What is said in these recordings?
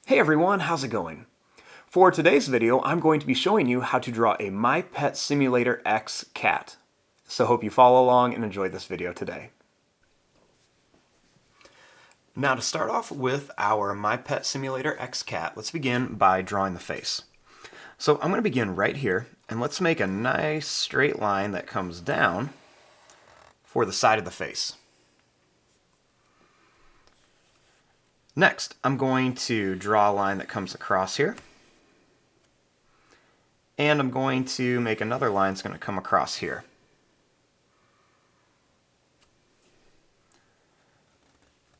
Hey everyone, how's it going? For today's video, I'm going to be showing you how to draw a My Pet Simulator X cat. So hope you follow along and enjoy this video today. Now to start off with our My Pet Simulator X cat, let's begin by drawing the face. So I'm going to begin right here, and let's make a nice straight line that comes down for the side of the face. Next, I'm going to draw a line that comes across here. And I'm going to make another line that's going to come across here.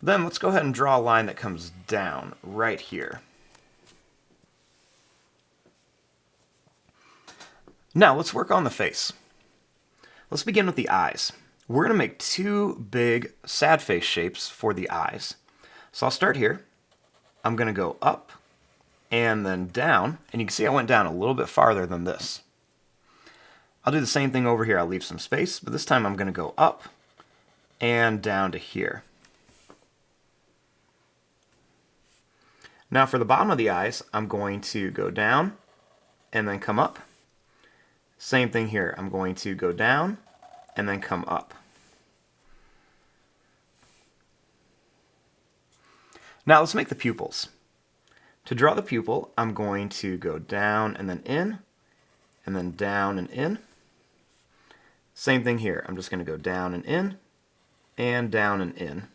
Then let's go ahead and draw a line that comes down right here. Now let's work on the face. Let's begin with the eyes. We're going to make two big sad face shapes for the eyes. So I'll start here. I'm going to go up and then down, and you can see I went down a little bit farther than this. I'll do the same thing over here. I'll leave some space, but this time I'm going to go up and down to here. Now for the bottom of the eyes, I'm going to go down and then come up. Same thing here. I'm going to go down and then come up. Now let's make the pupils. To draw the pupil, I'm going to go down and then down and in. Same thing here. I'm just going to go down and down and in.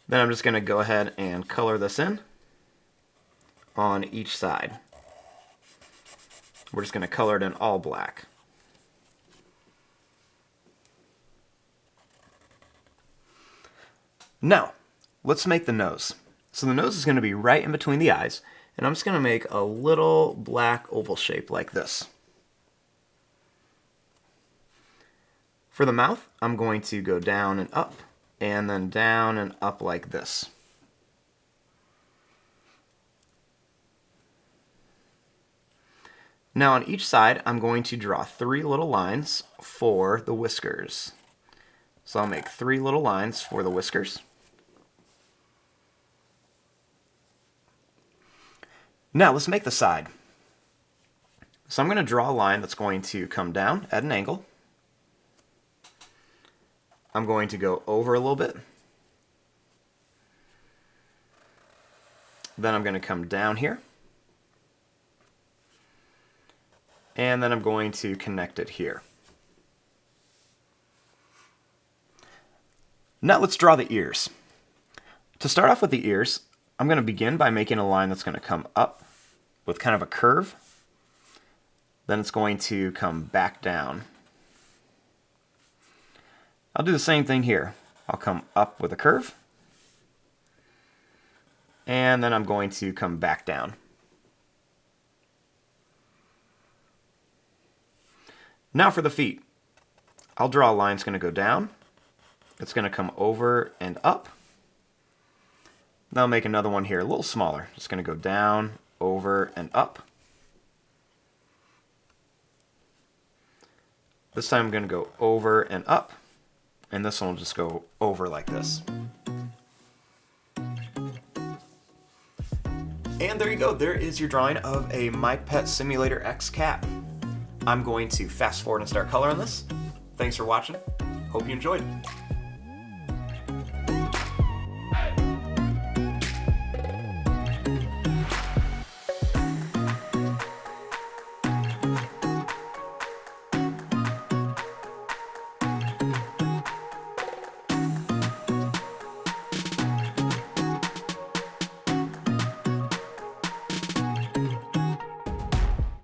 Then I'm just going to go ahead and color this in on each side. We're just going to color it in all black. Now, let's make the nose. So the nose is going to be right in between the eyes, and I'm just going to make a little black oval shape like this. For the mouth, I'm going to go down and then down and up like this. Now on each side, I'm going to draw three little lines for the whiskers. So I'll make three little lines for the whiskers. Now let's make the side. So I'm going to draw a line that's going to come down at an angle. I'm going to go over a little bit. Then I'm going to come down here. And then I'm going to connect it here. Now let's draw the ears. To start off with the ears, I'm going to begin by making a line that's going to come up with kind of a curve. Then it's going to come back down. I'll do the same thing here. I'll come up with a curve. And then I'm going to come back down. Now for the feet. I'll draw a line that's going to go down. It's going to come over and up. Then I'll make another one here, a little smaller. It's going to go down, over, and up. This time I'm going to go over and up, and this one will just go over like this. And there you go. There is your drawing of a My Pet Simulator X cat. I'm going to fast forward and start coloring this. Thanks for watching. Hope you enjoyed it.